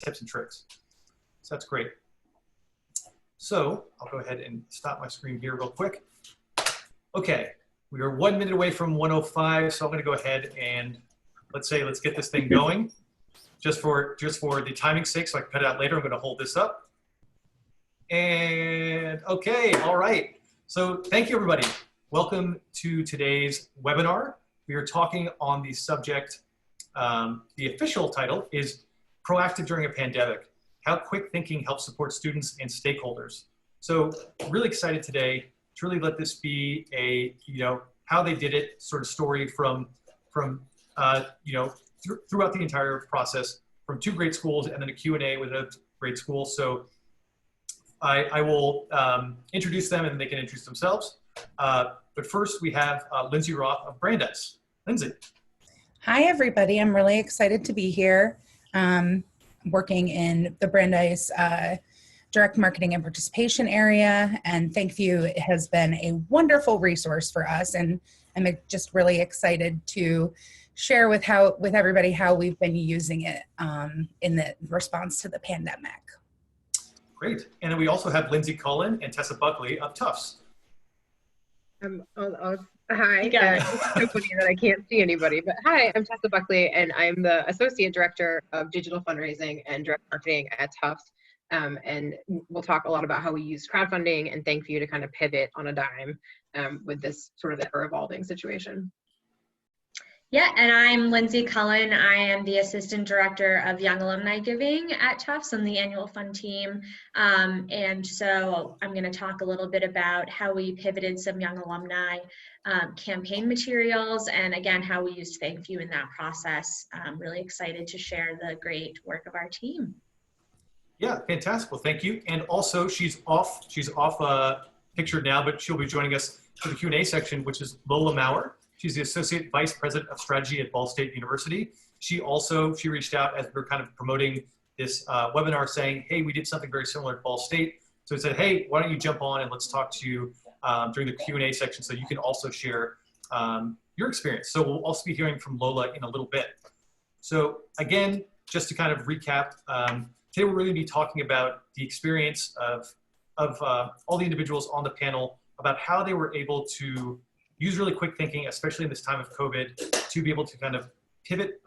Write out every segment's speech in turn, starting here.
tips and tricks. So that's great. So I'll go ahead and stop my screen here real quick. Okay, we are 1 minute away from 1:05, so I'm going to go ahead and let's get this thing going. Just for the timing's sake, so I can cut it out later, I'm going to hold this up. And okay, all right. So thank you, everybody. Welcome to today's webinar. We are talking on the subject, the official title is Proactive During a Pandemic, How Quick Thinking Helps Support Students and Stakeholders. So really excited today to really let this be a, how they did it sort of story from throughout the entire process, from 2 great schools and then a Q&A with a great school. So I will introduce them and they can introduce themselves. But first we have Lindsay Roth of Brandeis. Lindsay. Hi, everybody. I'm really excited to be here. Working in the Brandeis direct marketing and participation area, and ThankView has been a wonderful resource for us, and I'm just really excited to share with everybody how we've been using it in the response to the pandemic. Great. And then we also have Lindsay, Cullen, and Tessa Buckley of Tufts. Hi, it's so funny that I can't see anybody, but hi, I'm Tessa Buckley, and I'm the Associate Director of Digital Fundraising and Direct Marketing at Tufts. And we'll talk a lot about how we use crowdfunding and ThankView to kind of pivot on a dime with this sort of ever-evolving situation. Yeah, and I'm Lindsay Cullen. I am the Assistant Director of Young Alumni Giving at Tufts on the annual fund team. And so I'm going to talk a little bit about how we pivoted some young alumni campaign materials, and again, how we used ThankView in that process. I'm really excited to share the great work of our team. Yeah, fantastic. Well, thank you. And also she's off pictured now, but she'll be joining us for the Q&A section, which is Lola Maurer. She's the Associate Vice President of Strategy at Ball State University. She reached out as we were kind of promoting this webinar saying, hey, we did something very similar at Ball State. So we said, hey, why don't you jump on and let's talk to you during the Q&A section so you can also share your experience. So we'll also be hearing from Lola in a little bit. So again, just to kind of recap, today we're really going to be talking about the experience of all the individuals on the panel about how they were able to use really quick thinking, especially in this time of COVID, to be able to kind of pivot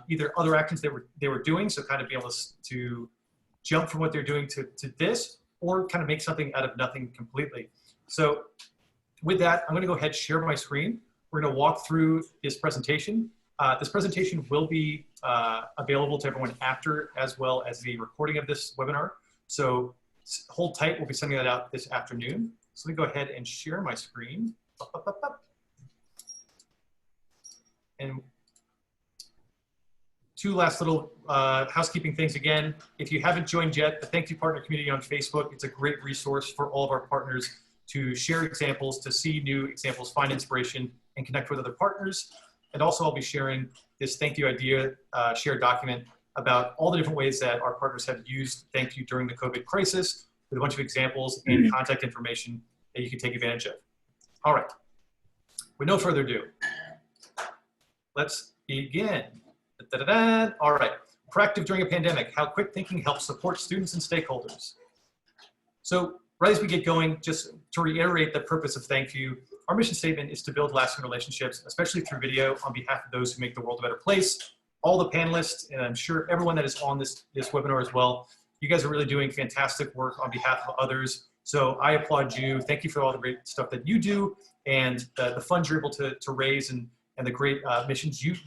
either other actions they were doing, so kind of be able to jump from what they're doing to this, or kind of make something out of nothing completely. So with that, I'm going to go ahead and share my screen. We're going to walk through this presentation. This presentation will be available to everyone after, as well as the recording of this webinar. So hold tight, we'll be sending that out this afternoon. So let me go ahead and share my screen. And 2 last little housekeeping things again. If you haven't joined yet, the ThankView Partner Community on Facebook, it's a great resource for all of our partners to share examples, to see new examples, find inspiration, and connect with other partners. And also I'll be sharing this ThankView idea shared document about all the different ways that our partners have used ThankView during the COVID crisis, with a bunch of examples and contact information that you can take advantage of. All right, with no further ado, let's begin. All right, proactive during a pandemic, how quick thinking helps support students and stakeholders. So right as we get going, just to reiterate the purpose of ThankView, our mission statement is to build lasting relationships, especially through video, on behalf of those who make the world a better place. All the panelists, and I'm sure everyone that is on this webinar as well, you guys are really doing fantastic work on behalf of others. So I applaud you. Thank you for all the great stuff that you do, and the funds you're able to raise, and the great missions you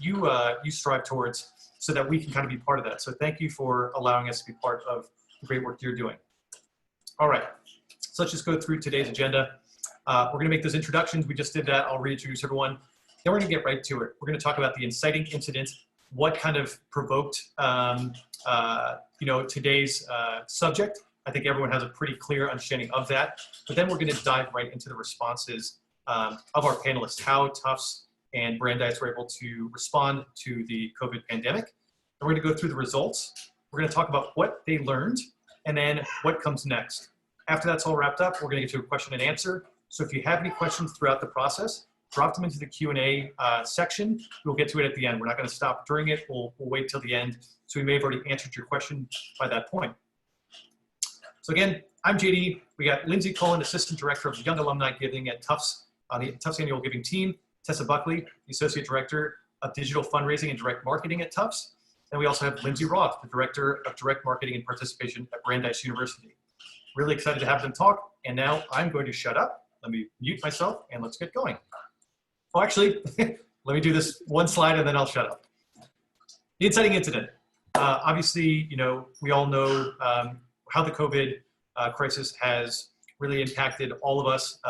strive towards, so that we can kind of be part of that. So thank you for allowing us to be part of the great work you're doing. All right, so let's just go through today's agenda. We're going to make those introductions. We just did that. I'll reintroduce everyone. Then we're going to get right to it. We're going to talk about the inciting incident, what kind of provoked today's subject. I think everyone has a pretty clear understanding of that. But then we're going to dive right into the responses of our panelists, how Tufts and Brandeis were able to respond to the COVID pandemic. And we're going to go through the results. We're going to talk about what they learned, and then what comes next. After that's all wrapped up, we're going to get to a question and answer. So if you have any questions throughout the process, drop them into the Q&A section. We'll get to it at the end. We're not going to stop during it. We'll wait till the end. So we may have already answered your question by that point. So again, I'm JD. We got Lindsay, Cullen, Assistant Director of Young Alumni Giving at Tufts, on the Tufts Annual Giving Team. Tessa Buckley, the Associate Director of Digital Fundraising and Direct Marketing at Tufts. And we also have Lindsay Roth, the Director of Direct Marketing and Participation at Brandeis University. Really excited to have them talk. And now I'm going to shut up. Let me mute myself and let's get going. Oh, actually, let me do this one slide and then I'll shut up. The Inciting Incident. Obviously, you know, we all know how the COVID crisis has really impacted all of us,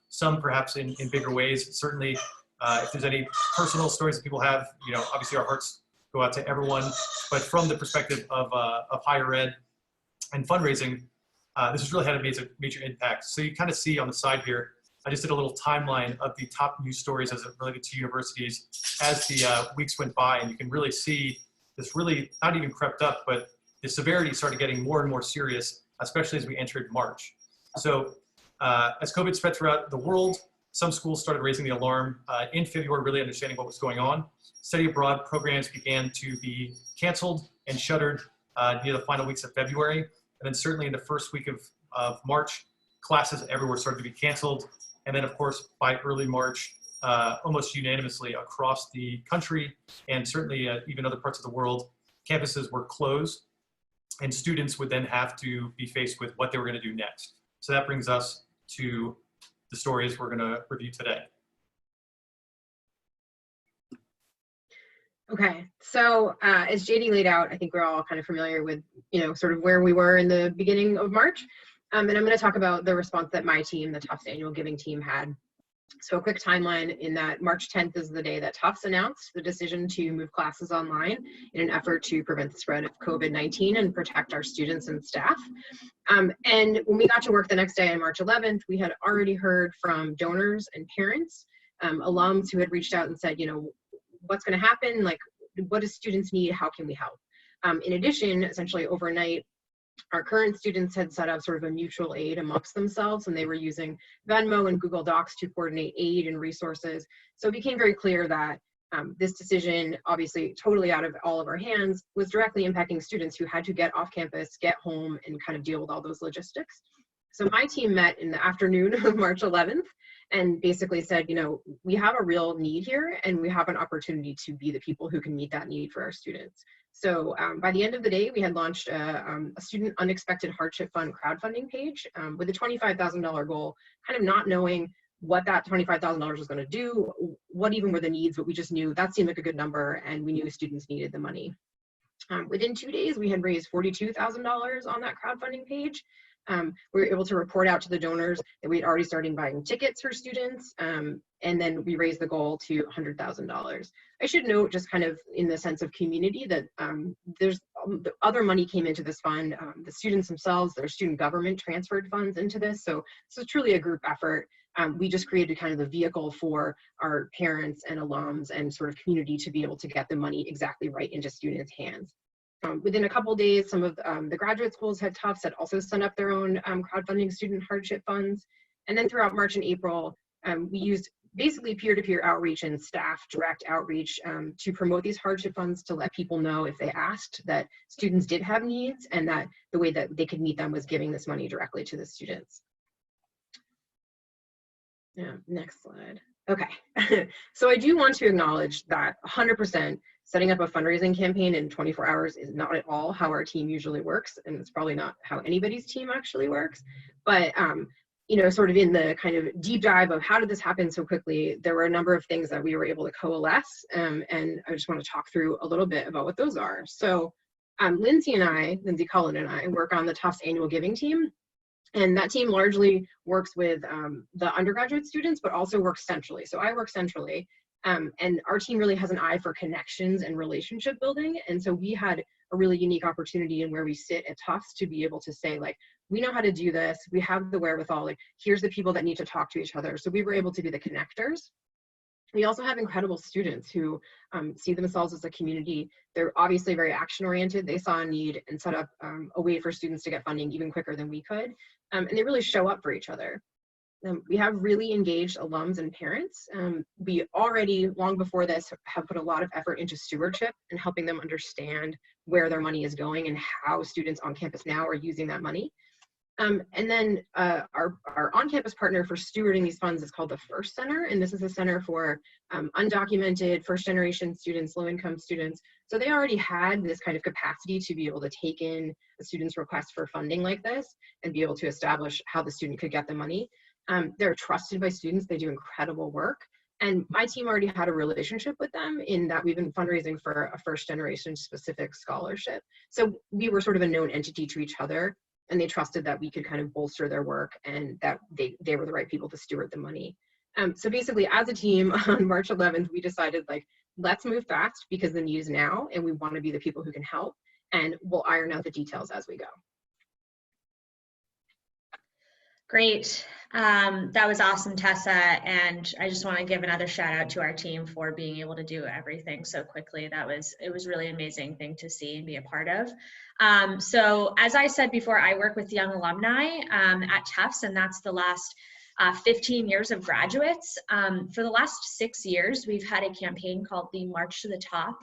some perhaps in bigger ways. Certainly, if there's any personal stories that people have, you know, obviously our hearts go out to everyone. But from the perspective of higher ed and fundraising, this has really had a major impact. So you kind of see on the side here, I just did a little timeline of the top news stories as it related to universities as the weeks went by, and you can really see this really not even crept up, but the severity started getting more and more serious, especially as we entered March. So as COVID spread throughout the world, some schools started raising the alarm in February, really understanding what was going on. Study abroad programs began to be canceled and shuttered near the final weeks of February. And then certainly in the first week of March, classes everywhere started to be canceled. And then of course, by early March, almost unanimously across the country and certainly even other parts of the world, campuses were closed and students would then have to be faced with what they were going to do next. So that brings us to the stories we're going to review today. Okay, so as JD laid out, I think we're all kind of familiar with, you know, sort of where we were in the beginning of March. And I'm going to talk about the response that my team, the Tufts Annual Giving Team, had. So a quick timeline in that March 10th is the day that Tufts announced the decision to move classes online in an effort to prevent the spread of COVID-19 and protect our students and staff. And when we got to work the next day on March 11th, we had already heard from donors and parents, alums who had reached out and said, you know, what's going to happen? Like, what do students need? How can we help? In addition, essentially overnight, our current students had set up sort of a mutual aid amongst themselves, and they were using Venmo and Google Docs to coordinate aid and resources. So it became very clear that this decision, obviously totally out of all of our hands, was directly impacting students who had to get off campus, get home, and kind of deal with all those logistics. So my team met in the afternoon of March 11th and basically said, you know, we have a real need here and we have an opportunity to be the people who can meet that need for our students. So by the end of the day, we had launched a Student Unexpected Hardship Fund crowdfunding page with a $25,000 goal, kind of not knowing what that $25,000 was going to do, what even were the needs, but we just knew that seemed like a good number and we knew students needed the money. Within 2 days, we had raised $42,000 on that crowdfunding page. We were able to report out to the donors that we had already started buying tickets for students, and then we raised the goal to $100,000. I should note, just kind of in the sense of community, that there's other money came into this fund. The students themselves, their student government transferred funds into this, so this is truly a group effort. We just created kind of the vehicle for our parents and alums and sort of community to be able to get the money exactly right into students' hands. Within a couple of days, some of the graduate schools at Tufts had also set up their own crowdfunding student hardship funds. And then throughout March and April, we used basically peer-to-peer outreach and staff direct outreach to promote these hardship funds, to let people know if they asked that students did have needs and that the way that they could meet them was giving this money directly to the students. Yeah, next slide. Okay, so I do want to acknowledge that 100% setting up a fundraising campaign in 24 hours is not at all how our team usually works, and it's probably not how anybody's team actually works. But you know, sort of in the kind of deep dive of how did this happen so quickly, there were a number of things that we were able to coalesce, and I just want to talk through a little bit about what those are. So Lindsay Cullen and I work on the Tufts Annual Giving Team. And that team largely works with the undergraduate students, but also works centrally. So I work centrally, and our team really has an eye for connections and relationship building. And so we had a really unique opportunity in where we sit at Tufts to be able to say, like, we know how to do this. We have the wherewithal. Like, here's the people that need to talk to each other. So we were able to be the connectors. We also have incredible students who see themselves as a community. They're obviously very action-oriented. They saw a need and set up a way for students to get funding even quicker than we could. And they really show up for each other. We have really engaged alums and parents. We already, long before this, have put a lot of effort into stewardship and helping them understand where their money is going and how students on campus now are using that money. And then our on-campus partner for stewarding these funds is called the First Center, and this is a center for undocumented first-generation students, low-income students. So they already had this kind of capacity to be able to take in a student's request for funding like this and be able to establish how the student could get the money. They're trusted by students. They do incredible work. And my team already had a relationship with them in that we've been fundraising for a first-generation specific scholarship. So we were sort of a known entity to each other, and they trusted that we could kind of bolster their work and that they were the right people to steward the money. So basically, as a team on March 11th, we decided, like, let's move fast because the need is now, and we want to be the people who can help, and we'll iron out the details as we go. Great. That was awesome, Tessa. And I just want to give another shout out to our team for being able to do everything so quickly. It was really amazing thing to see and be a part of. So as I said before, I work with young alumni at Tufts, and that's the last 15 years of graduates. For the last 6 years, we've had a campaign called the March to the Top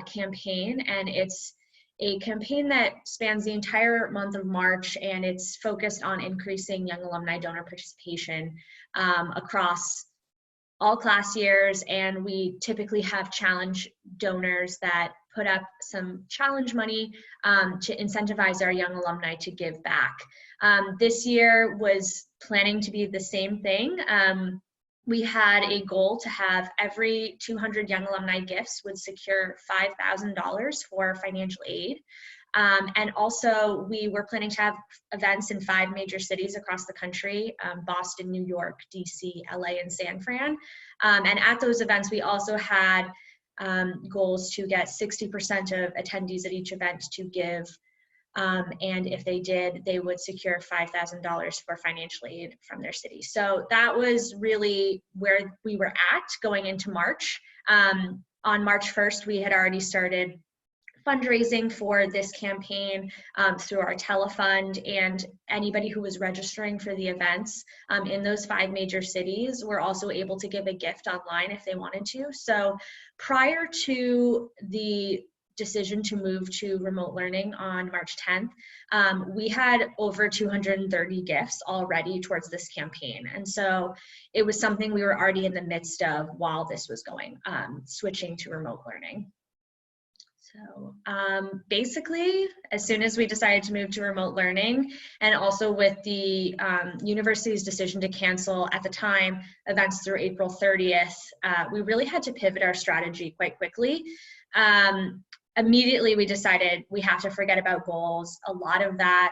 campaign, and it's a campaign that spans the entire month of March, and it's focused on increasing young alumni donor participation across all class years. And we typically have challenge donors that put up some challenge money to incentivize our young alumni to give back. This year was planning to be the same thing. We had a goal to have every 200 young alumni gifts would secure $5,000 for financial aid. And also we were planning to have events in 5 major cities across the country, Boston, New York, DC, LA, and San Fran. And at those events, we also had goals to get 60% of attendees at each event to give. And if they did, they would secure $5,000 for financial aid from their city. So that was really where we were at going into March. On March 1st, we had already started fundraising for this campaign through our telefund, and anybody who was registering for the events in those 5 major cities were also able to give a gift online if they wanted to. So prior to the decision to move to remote learning on March 10th, we had over 230 gifts already towards this campaign. And so it was something we were already in the midst of while this was going, switching to remote learning. So basically, as soon as we decided to move to remote learning, and also with the university's decision to cancel at the time events through April 30th, we really had to pivot our strategy quite quickly. Immediately we decided we have to forget about goals. A lot of that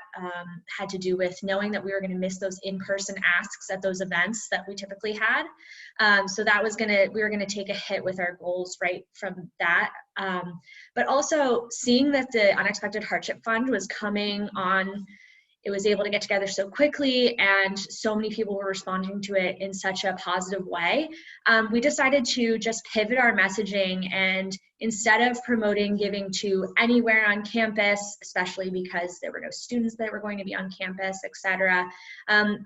had to do with knowing that we were going to miss those in-person asks at those events that we typically had. So that was we were going to take a hit with our goals right from that. But also seeing that the Unexpected Hardship Fund was coming on, it was able to get together so quickly and so many people were responding to it in such a positive way. We decided to just pivot our messaging, and instead of promoting giving to anywhere on campus, especially because there were no students that were going to be on campus, etc.,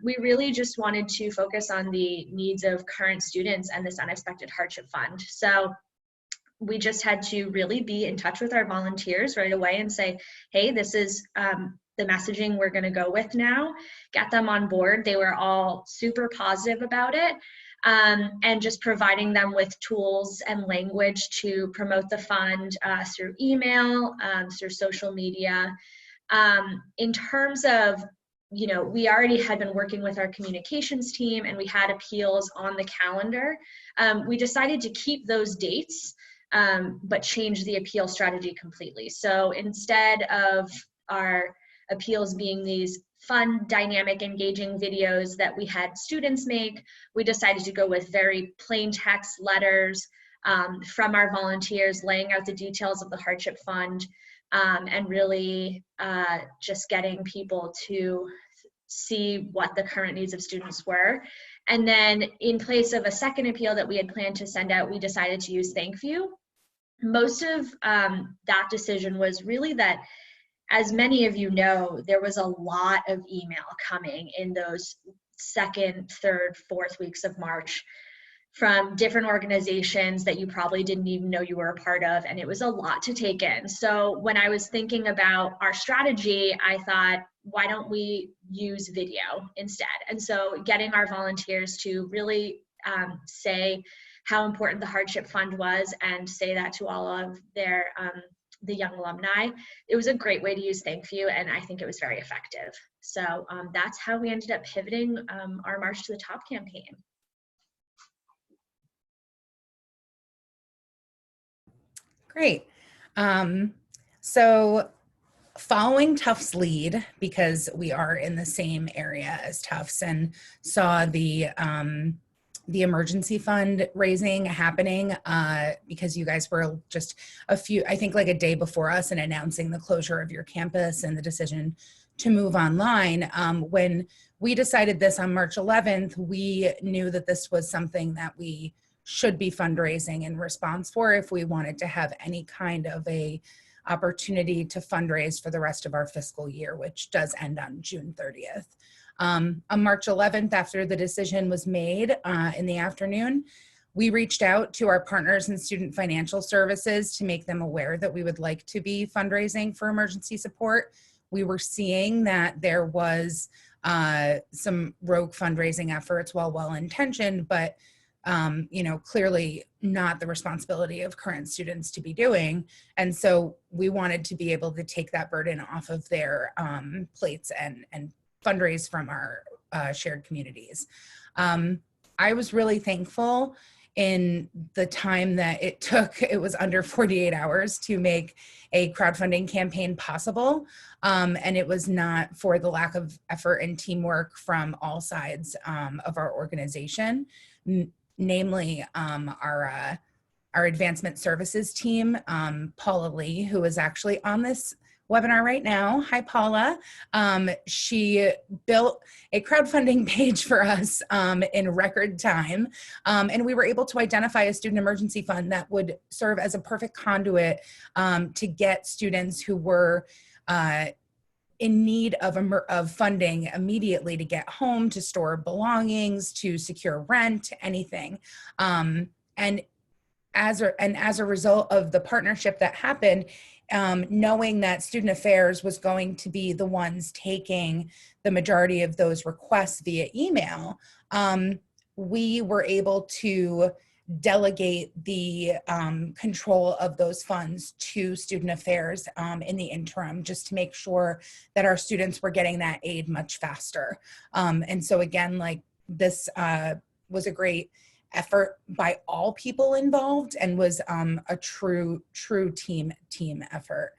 we really just wanted to focus on the needs of current students and this Unexpected Hardship Fund. So we just had to really be in touch with our volunteers right away and say, hey, this is the messaging we're going to go with now, get them on board. They were all super positive about it, and just providing them with tools and language to promote the fund through email, through social media. In terms of, we already had been working with our communications team and we had appeals on the calendar. We decided to keep those dates, but change the appeal strategy completely. So instead of our appeals being these fun, dynamic, engaging videos that we had students make, we decided to go with very plain text letters from our volunteers laying out the details of the hardship fund, and really just getting people to see what the current needs of students were. And then in place of a second appeal that we had planned to send out, we decided to use ThankView. Most of that decision was really that, as many of you know, there was a lot of email coming in those second, third, fourth weeks of March from different organizations that you probably didn't even know you were a part of. And it was a lot to take in. So when I was thinking about our strategy, I thought, why don't we use video instead? And so getting our volunteers to really say how important the hardship fund was and say that to all of their the young alumni, it was a great way to use ThankView, and I think it was very effective. So that's how we ended up pivoting our March to the Top campaign. Great. So following Tufts' lead, because we are in the same area as Tufts and saw the emergency fund raising happening because you guys were just I think like a day before us in announcing the closure of your campus and the decision to move online. When we decided this on March 11th, we knew that this was something that we should be fundraising in response for if we wanted to have any kind of a opportunity to fundraise for the rest of our fiscal year, which does end on June 30th. On March 11th, after the decision was made in the afternoon, we reached out to our partners in student financial services to make them aware that we would like to be fundraising for emergency support. We were seeing that there was some rogue fundraising efforts, while well-intentioned, but clearly not the responsibility of current students to be doing. And so we wanted to be able to take that burden off of their plates and fundraise from our shared communities. I was really thankful in the time that it took. It was under 48 hours to make a crowdfunding campaign possible. And it was not for the lack of effort and teamwork from all sides of our organization. Namely, our advancement services team, Paula Lee, who is actually on this webinar right now. Hi, Paula. She built a crowdfunding page for us in record time, and we were able to identify a student emergency fund that would serve as a perfect conduit to get students who were in need of funding immediately to get home, to store belongings, to secure rent, anything. And as a result of the partnership that happened, knowing that Student Affairs was going to be the ones taking the majority of those requests via email, we were able to delegate the control of those funds to Student Affairs in the interim, just to make sure that our students were getting that aid much faster. And so again, like this was a great effort by all people involved and was a true team effort.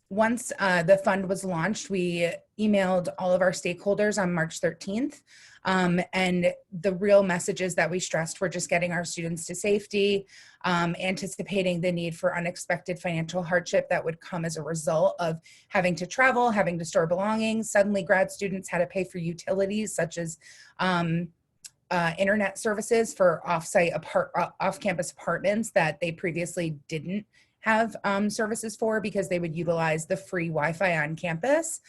Once the fund was launched, we emailed all of our stakeholders on March 13th. And the real messages that we stressed were just getting our students to safety, anticipating the need for unexpected financial hardship that would come as a result of having to travel, having to store belongings. Suddenly grad students had to pay for utilities such as internet services for off-campus apartments that they previously didn't have services for because they would utilize the free Wi-Fi on campus.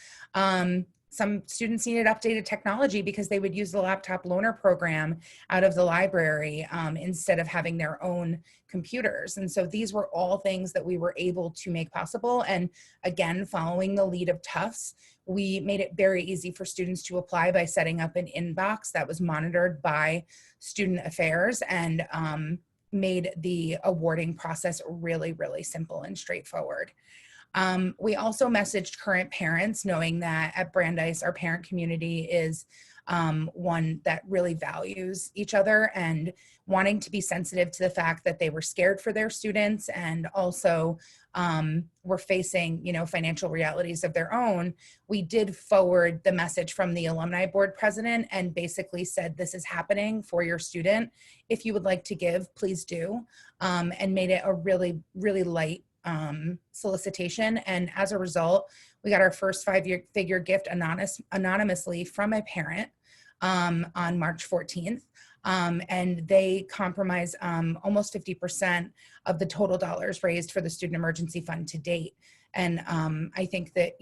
Some students needed updated technology because they would use the laptop loaner program out of the library instead of having their own computers. And so these were all things that we were able to make possible. And again, following the lead of Tufts, we made it very easy for students to apply by setting up an inbox that was monitored by Student Affairs and made the awarding process really, really simple and straightforward. We also messaged current parents, knowing that at Brandeis, our parent community is one that really values each other, and wanting to be sensitive to the fact that they were scared for their students and also were facing, financial realities of their own. We did forward the message from the alumni board president and basically said, this is happening for your student. If you would like to give, please do, and made it a really, really light solicitation. And as a result, we got our first five-figure gift anonymously from a parent on March 14th. And they comprise almost 50% of the total dollars raised for the Student Emergency Fund to date. And I think that,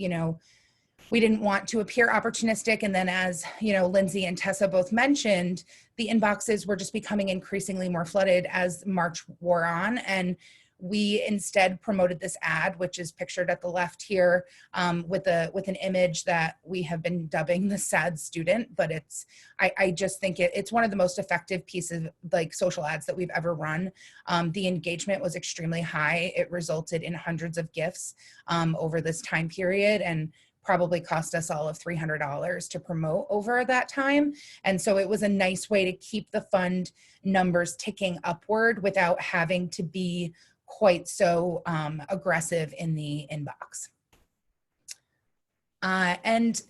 we didn't want to appear opportunistic. And then as, you know, Lindsay and Tessa both mentioned, the inboxes were just becoming increasingly more flooded as March wore on. And we instead promoted this ad, which is pictured at the left here, with an image that we have been dubbing the sad student. But I just think it's one of the most effective pieces, like social ads, that we've ever run. The engagement was extremely high. It resulted in hundreds of gifts over this time period, and probably cost us all of $300 to promote over that time. And so it was a nice way to keep the fund numbers ticking upward without having to be quite so aggressive in the inbox. And,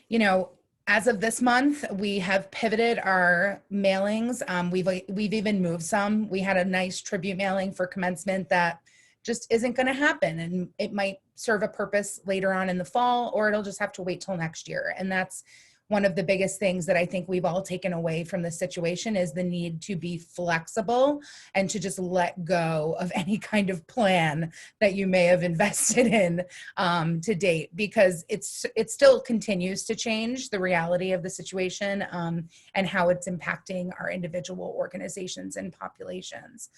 you know, as of this month, we have pivoted our mailings. We've even moved some. We had a nice tribute mailing for commencement that just isn't going to happen, and it might serve a purpose later on in the fall, or it'll just have to wait till next year. And that's one of the biggest things that I think we've all taken away from this situation, is the need to be flexible and to just let go of any kind of plan that you may have invested in to date, because it still continues to change the reality of the situation and how it's impacting our individual organizations and populations.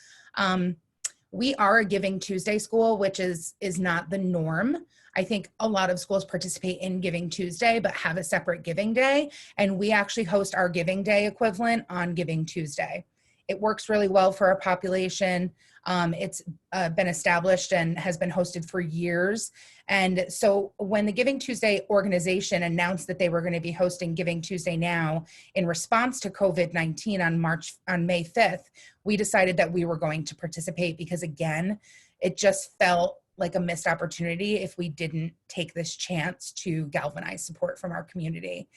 We are a Giving Tuesday school, which is not the norm. I think a lot of schools participate in Giving Tuesday, but have a separate Giving Day. And we actually host our Giving Day equivalent on Giving Tuesday. It works really well for our population. It's been established and has been hosted for years. And so when the Giving Tuesday organization announced that they were going to be hosting Giving Tuesday now in response to COVID-19 on May 5th, we decided that we were going to participate, because again, it just felt like a missed opportunity if we didn't take this chance to galvanize support from our community.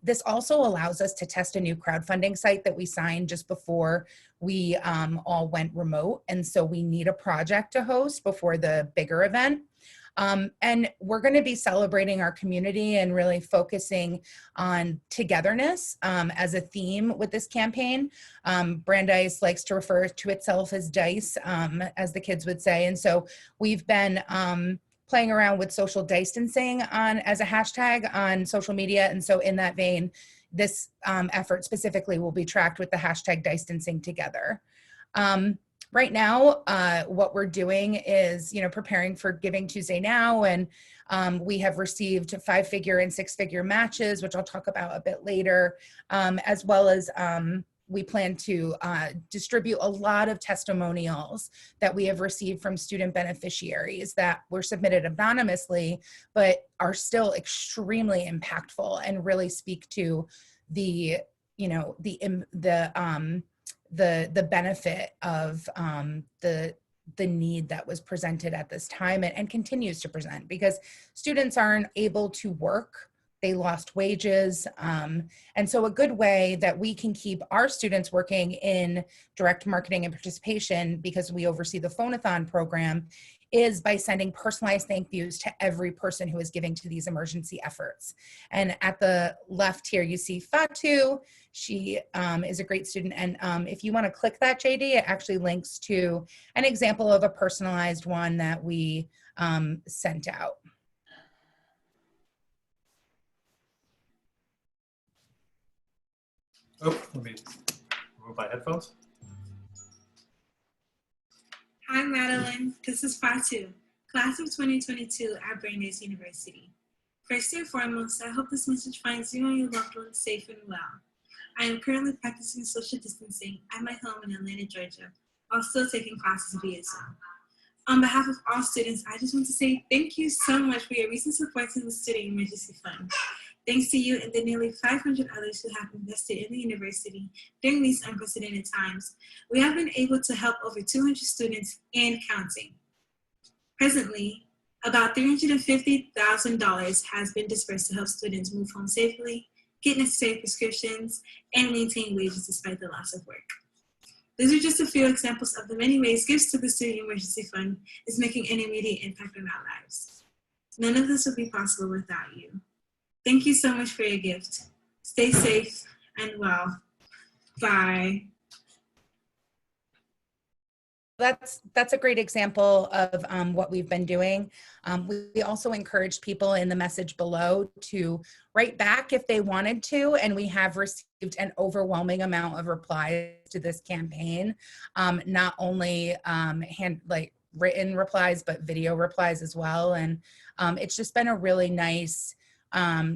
This also allows us to test a new crowdfunding site that we signed just before we all went remote. And so we need a project to host before the bigger event. And we're going to be celebrating our community and really focusing on togetherness as a theme with this campaign. Brandeis likes to refer to itself as DICE, as the kids would say. And so we've been playing around with social distancing as a hashtag on social media. And so in that vein, this effort specifically will be tracked with the hashtag distancing together. Right now, what we're doing is, preparing for Giving Tuesday now, and we have received 5-figure and 6-figure matches, which I'll talk about a bit later, as well as we plan to distribute a lot of testimonials that we have received from student beneficiaries that were submitted anonymously, but are still extremely impactful and really speak to the benefit of the need that was presented at this time and continues to present, because students aren't able to work. They lost wages. And so a good way that we can keep our students working in direct marketing and participation, because we oversee the Phone-a-thon program, is by sending personalized thank yous to every person who is giving to these emergency efforts. And at the left here, you see Fatu. She is a great student. And if you want to click that, JD, it actually links to an example of a personalized one that we sent out. Oh, let me remove my headphones. Hi, Madeline. This is Fatu, class of 2022 at Brandeis University. First and foremost, I hope this message finds you and your loved ones safe and well. I am currently practicing social distancing at my home in Atlanta, Georgia, while still taking classes via Zoom. On behalf of all students, I just want to say thank you so much for your recent support to the Student Emergency Fund. Thanks to you and the nearly 500 others who have invested in the university during these unprecedented times, we have been able to help over 200 students and counting. Presently, about $350,000 has been dispersed to help students move home safely, get necessary prescriptions, and maintain wages despite the loss of work. These are just a few examples of the many ways gifts to the Student Emergency Fund is making an immediate impact on our lives. None of this would be possible without you. Thank you so much for your gift. Stay safe and well. Bye. that's a great example of what we've been doing. We also encouraged people in the message below to write back if they wanted to, and we have received an overwhelming amount of replies to this campaign. Not only written replies, but video replies as well. And it's just been a really nice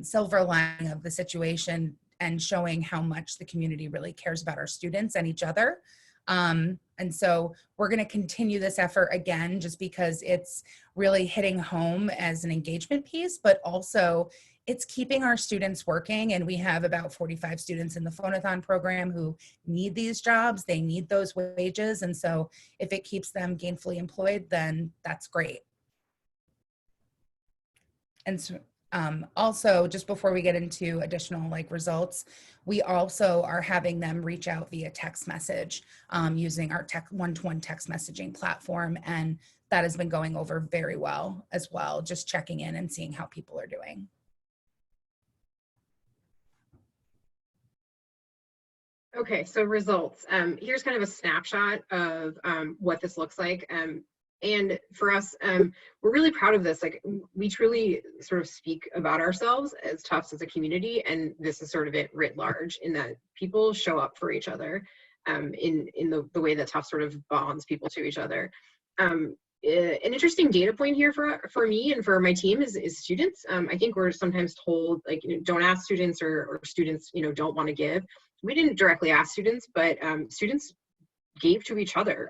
silver lining of the situation and showing how much the community really cares about our students and each other. And so we're going to continue this effort again, just because it's really hitting home as an engagement piece, but also it's keeping our students working. And we have about 45 students in the Phonathon program who need these jobs. They need those wages. And so if it keeps them gainfully employed, then that's great. And so, also, just before we get into additional results, we also are having them reach out via text message using our one-to-one text messaging platform. And that has been going over very well as well, just checking in and seeing how people are doing. Okay, so results. Here's kind of a snapshot of what this looks like. And for us, we're really proud of this. We truly sort of speak about ourselves as Tufts as a community, and this is sort of it writ large, in that people show up for each other in the way that Tufts sort of bonds people to each other. An interesting data point here for me and for my team is students. I think we're sometimes told, don't ask students, or students, don't want to give. We didn't directly ask students, but students gave to each other.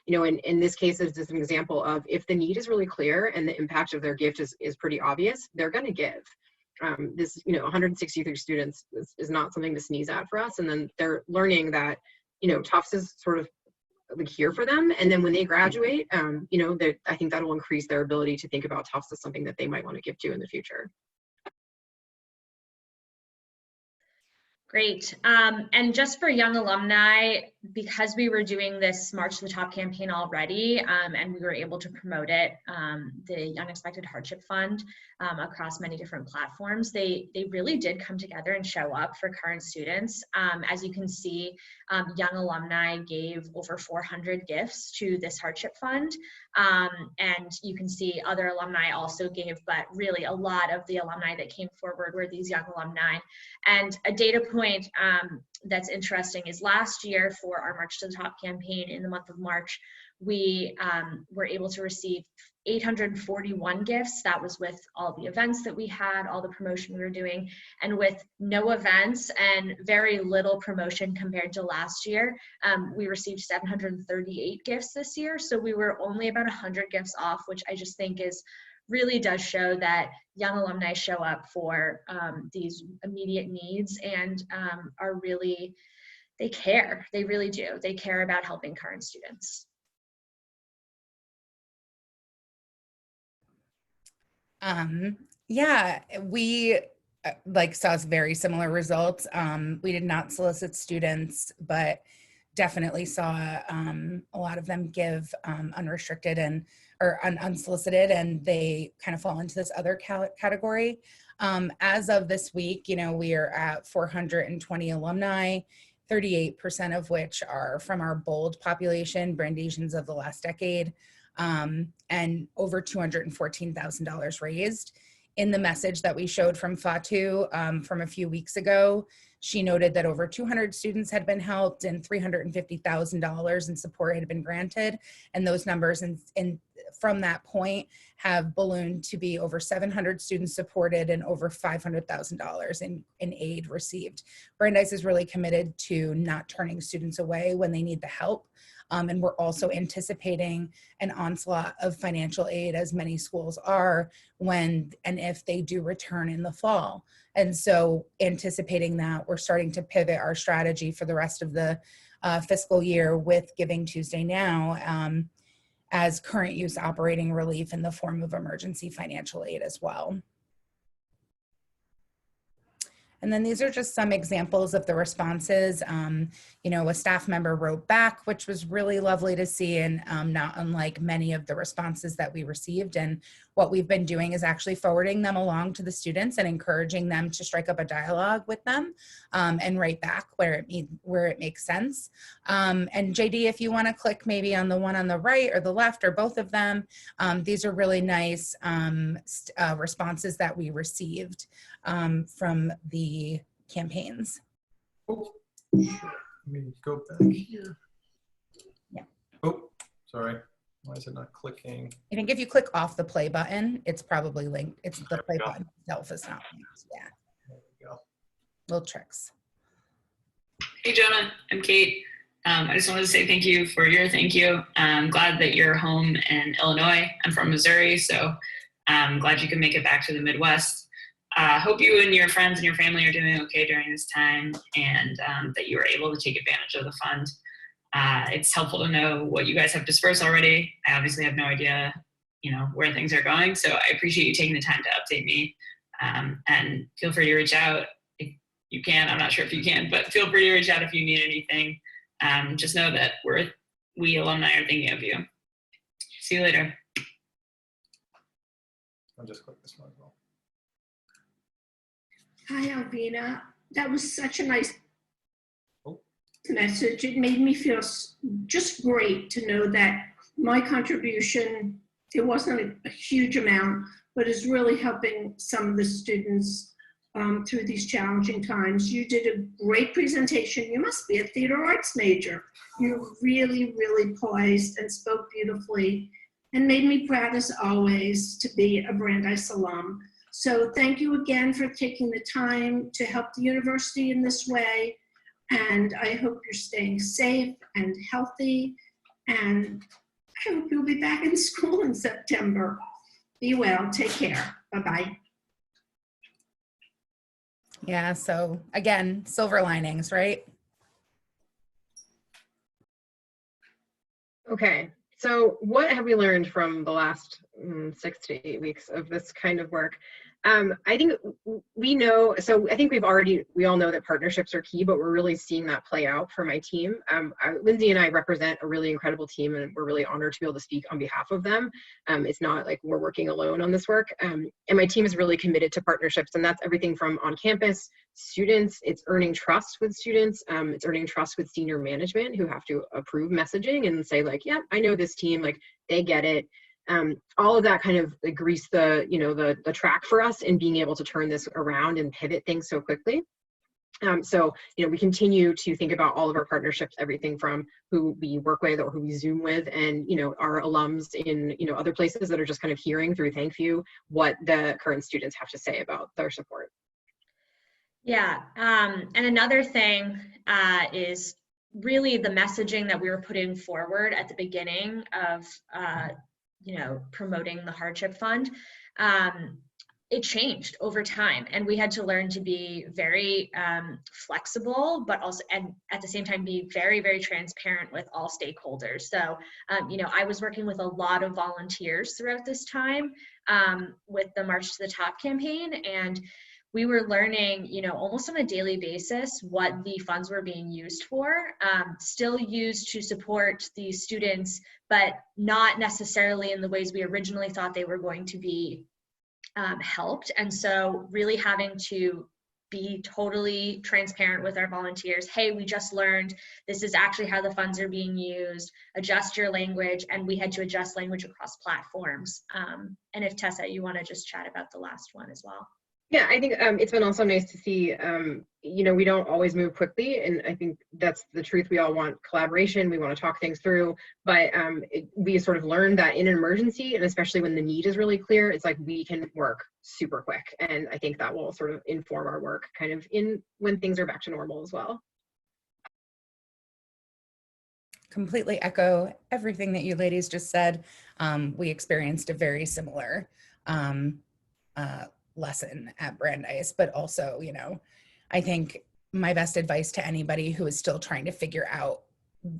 In this case, is just an example of, if the need is really clear and the impact of their gift is pretty obvious, they're going to give. This 163 students is not something to sneeze at for us. And then they're learning that Tufts is sort of here for them. And then when they graduate, I think that'll increase their ability to think about Tufts as something that they might want to give to in the future. Great. And just for young alumni, because we were doing this March to the Top campaign already, and we were able to promote it, the Unexpected Hardship Fund, across many different platforms, they really did come together and show up for current students. As you can see, young alumni gave over 400 gifts to this hardship fund. And you can see other alumni also gave, but really a lot of the alumni that came forward were these young alumni. And a data point that's interesting is last year, for our March to the Top campaign in the month of March, we were able to receive 841 gifts. That was with all the events that we had, all the promotion we were doing, and with no events and very little promotion compared to last year, we received 738 gifts this year. So we were only about 100 gifts off, which I just think really does show that young alumni show up for these immediate needs and are really, they care. They really do. They care about helping current students. Yeah, we saw very similar results. We did not solicit students, but definitely saw a lot of them give unrestricted or unsolicited, and they kind of fall into this other category. As of this week, we are at 420 alumni, 38% of which are from our bold population, Brandeisians of the last decade, and over $214,000 raised. In the message that we showed from Fatu from a few weeks ago, she noted that over 200 students had been helped and $350,000 in support had been granted. And those numbers from that point have ballooned to be over 700 students supported and over $500,000 in aid received. Brandeis is really committed to not turning students away when they need the help. And we're also anticipating an onslaught of financial aid, as many schools are, when and if they do return in the fall. And so anticipating that, we're starting to pivot our strategy for the rest of the fiscal year with Giving Tuesday Now as current use operating relief in the form of emergency financial aid as well. And then these are just some examples of the responses. A staff member wrote back, which was really lovely to see, and not unlike many of the responses that we received. And what we've been doing is actually forwarding them along to the students and encouraging them to strike up a dialogue with them and write back where it makes sense. And JD, if you want to click maybe on the one on the right or the left or both of them, these are really nice responses that we received from the campaigns. Oh, let me go back here. Yeah. Oh, sorry. Why is it not clicking? I think if you click off the play button, it's probably linked. It's the play button itself is not linked. Yeah. There we go. Little tricks. Hey, Jonah, I'm Kate. I just wanted to say thank you for your thank you. I'm glad that you're home in Illinois. I'm from Missouri, so I'm glad you can make it back to the Midwest. Hope you and your friends and your family are doing okay during this time, and that you were able to take advantage of the fund. It's helpful to know what you guys have dispersed already. I obviously have no idea, where things are going, so I appreciate you taking the time to update me. And feel free to reach out if you can. I'm not sure if you can, but feel free to reach out if you need anything. Just know that we alumni are thinking of you. See you later. I'll just click this one as well. Hi, Alvina. That was such a nice Oh. message. It made me feel just great to know that my contribution, it wasn't a huge amount, but is really helping some of the students through these challenging times. You did a great presentation. You must be a theater arts major. You really, really poised and spoke beautifully and made me proud as always to be a Brandeis alum. So thank you again for taking the time to help the university in this way. And I hope you're staying safe and healthy. And I hope you'll be back in school in September. Be well, take care, bye-bye. Yeah, so again, silver linings, right? Okay, so what have we learned from the last 6 to 8 weeks of this kind of work? I think we know, so I think we all know that partnerships are key, but we're really seeing that play out for my team. Lindsay and I represent a really incredible team, and we're really honored to be able to speak on behalf of them. It's not like we're working alone on this work. And my team is really committed to partnerships, and that's everything from on-campus students, it's earning trust with students, it's earning trust with senior management who have to approve messaging and say like, yeah, I know this team, like they get it. All of that kind of grease the track for us in being able to turn this around and pivot things so quickly. So we continue to think about all of our partnerships, everything from who we work with or who we Zoom with, and our alums in other places that are just kind of hearing through ThankView what the current students have to say about their support. Yeah, and another thing is really the messaging that we were putting forward at the beginning of promoting the hardship fund. It changed over time, and we had to learn to be very flexible, but also, and at the same time, be very, very transparent with all stakeholders. So, I was working with a lot of volunteers throughout this time with the March to the Top campaign, and we were learning, almost on a daily basis what the funds were being used for, still used to support these students, but not necessarily in the ways we originally thought they were going to be helped. And so really having to be totally transparent with our volunteers. Hey, we just learned this is actually how the funds are being used, adjust your language, and we had to adjust language across platforms. And if Tessa, you want to just chat about the last one as well. Yeah, I think it's been also nice to see, we don't always move quickly, and I think that's the truth. We all want collaboration, we want to talk things through, but we sort of learned that in an emergency, and especially when the need is really clear, it's like we can work super quick, and I think that will sort of inform our work kind of when things are back to normal as well. Completely echo everything that you ladies just said. We experienced a very similar lesson at Brandeis, but also, I think my best advice to anybody who is still trying to figure out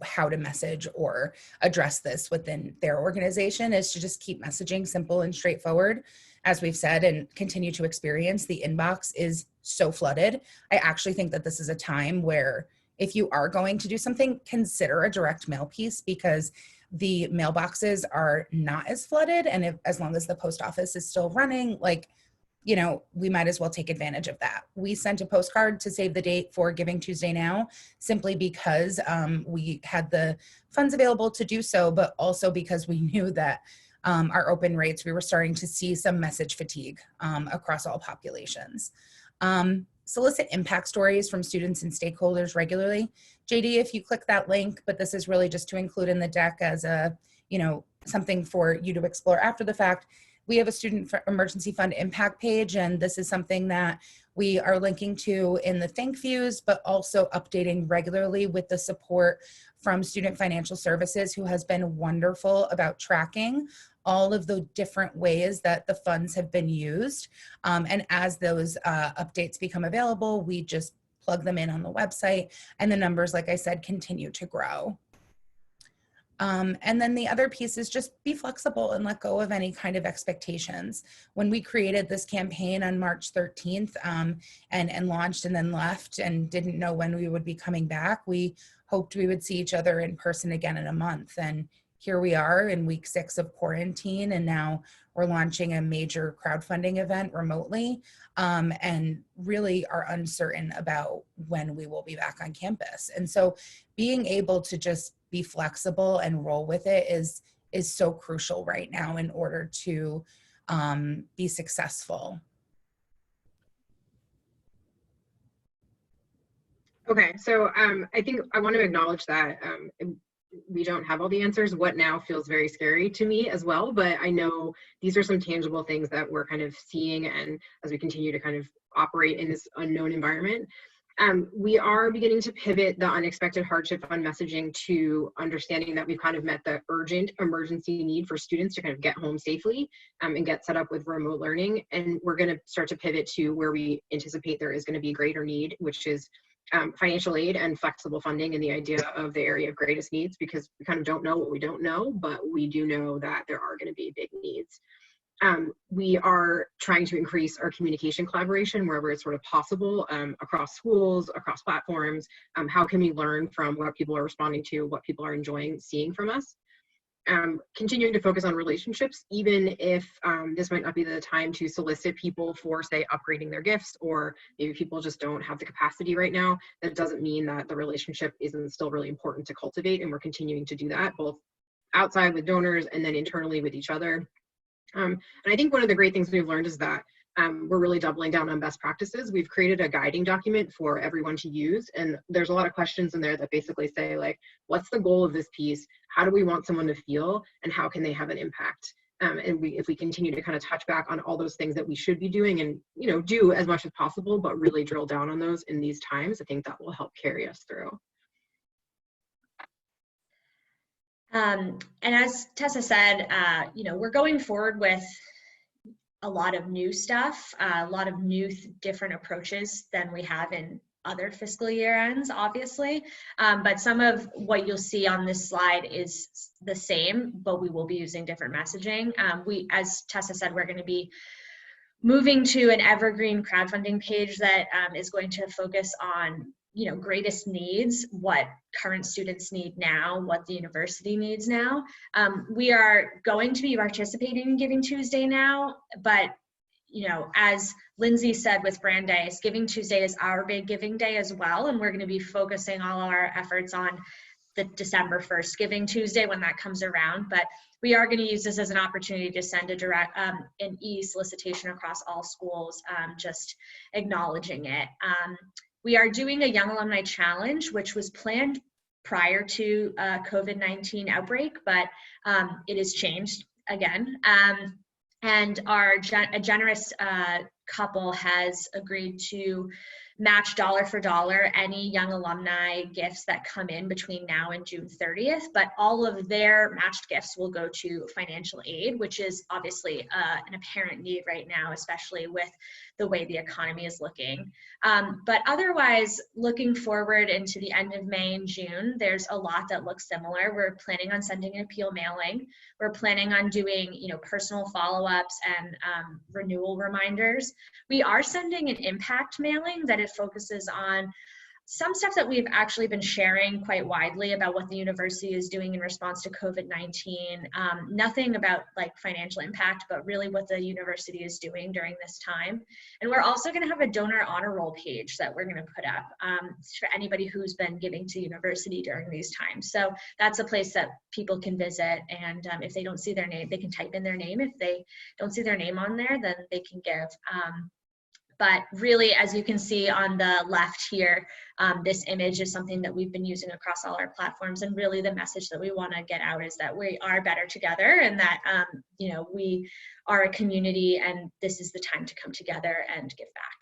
how to message or address this within their organization is to just keep messaging simple and straightforward. As we've said and continue to experience, the inbox is so flooded. I actually think that this is a time where if you are going to do something, consider a direct mail piece, because the mailboxes are not as flooded, and as long as the post office is still running, like, you know, we might as well take advantage of that. We sent a postcard to save the date for Giving Tuesday Now, simply because we had the funds available to do so, but also because we knew that our open rates, we were starting to see some message fatigue across all populations. Solicit impact stories from students and stakeholders regularly. JD, if you click that link, but this is really just to include in the deck as a, you know, something for you to explore after the fact. We have a student emergency fund impact page, and this is something that we are linking to in the ThankViews, but also updating regularly with the support from Student Financial Services, who has been wonderful about tracking all of the different ways that the funds have been used. And as those updates become available, we just plug them in on the website, and the numbers, like I said, continue to grow. And then the other piece is just be flexible and let go of any kind of expectations. When we created this campaign on March 13th and launched and then left and didn't know when we would be coming back, we hoped we would see each other in person again in a month. And here we are in week 6 of quarantine, and now we're launching a major crowdfunding event remotely, and really are uncertain about when we will be back on campus. And so being able to just be flexible and roll with it is so crucial right now in order to be successful. Okay, so I think I want to acknowledge that we don't have all the answers. What now feels very scary to me as well, but I know these are some tangible things that we're kind of seeing, and as we continue to kind of operate in this unknown environment. We are beginning to pivot the unexpected hardship fund messaging to understanding that we've kind of met the urgent emergency need for students to kind of get home safely and get set up with remote learning. And we're going to start to pivot to where we anticipate there is going to be greater need, which is financial aid and flexible funding in the idea of the area of greatest needs, because we kind of don't know what we don't know, but we do know that there are going to be big needs. We are trying to increase our communication collaboration wherever it's sort of possible, across schools, across platforms. How can we learn from what people are responding to, what people are enjoying seeing from us? Continuing to focus on relationships, even if this might not be the time to solicit people for, say, upgrading their gifts, or maybe people just don't have the capacity right now. That doesn't mean that the relationship isn't still really important to cultivate, and we're continuing to do that both outside with donors and then internally with each other. And I think one of the great things we've learned is that we're really doubling down on best practices. We've created a guiding document for everyone to use, and there's a lot of questions in there that basically say, like, what's the goal of this piece? How do we want someone to feel, and how can they have an impact? And if we continue to kind of touch back on all those things that we should be doing, and do as much as possible, but really drill down on those in these times, I think that will help carry us through. And as Tessa said, we're going forward with a lot of new stuff, a lot of new different approaches than we have in other fiscal year ends, obviously. But some of what you'll see on this slide is the same, but we will be using different messaging. As Tessa said, we're going to be moving to an evergreen crowdfunding page that is going to focus on greatest needs, what current students need now, what the university needs now. We are going to be participating in Giving Tuesday now, but as Lindsay said with Brandeis, Giving Tuesday is our big giving day as well, and we're going to be focusing all our efforts on the December 1st Giving Tuesday when that comes around. But we are going to use this as an opportunity to send a direct an e-solicitation across all schools, just acknowledging it. We are doing a Young Alumni Challenge, which was planned prior to COVID-19 outbreak, but it has changed again. And a generous couple has agreed to match dollar for dollar any young alumni gifts that come in between now and June 30th, but all of their matched gifts will go to financial aid, which is obviously an apparent need right now, especially with the way the economy is looking. But otherwise, looking forward into the end of May and June, there's a lot that looks similar. We're planning on sending an appeal mailing. We're planning on doing, personal follow-ups and renewal reminders. We are sending an impact mailing that it focuses on some stuff that we've actually been sharing quite widely about what the university is doing in response to COVID-19. Nothing about like financial impact, but really what the university is doing during this time. And we're also going to have a donor honor roll page that we're going to put up for anybody who's been giving to the university during these times. So that's a place that people can visit, and if they don't see their name, they can type in their name. If they don't see their name on there, then they can give. But really, as you can see on the left here, this image is something that we've been using across all our platforms. And really the message that we want to get out is that we are better together, and that, you know, we are a community, and this is the time to come together and give back.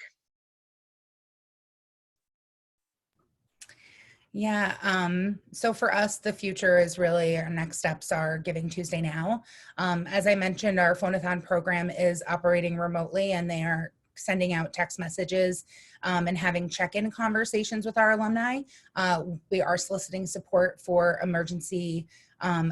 Yeah, so for us, the future is really, our next steps are Giving Tuesday Now. As I mentioned, our Phone-a-thon program is operating remotely, and they are sending out text messages and having check-in conversations with our alumni. We are soliciting support for emergency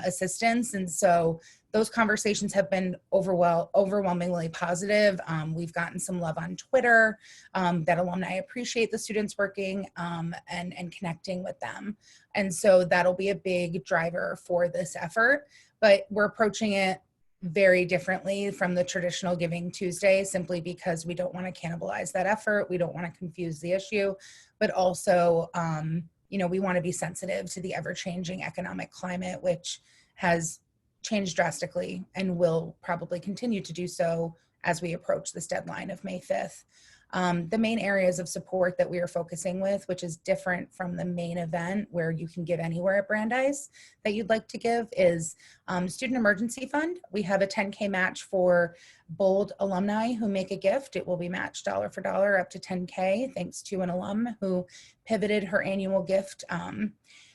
assistance, and so those conversations have been overwhelmingly positive. We've gotten some love on Twitter that alumni appreciate the students working and connecting with them. And so that'll be a big driver for this effort, but we're approaching it very differently from the traditional Giving Tuesday, simply because we don't want to cannibalize that effort. We don't want to confuse the issue, but also, you know, we want to be sensitive to the ever-changing economic climate, which has changed drastically and will probably continue to do so as we approach this deadline of May 5th. The main areas of support that we are focusing with, which is different from the main event where you can give anywhere at Brandeis that you'd like to give, is Student Emergency Fund. We have a 10K match for bold alumni who make a gift. It will be matched dollar for dollar up to 10K, thanks to an alum who pivoted her annual gift.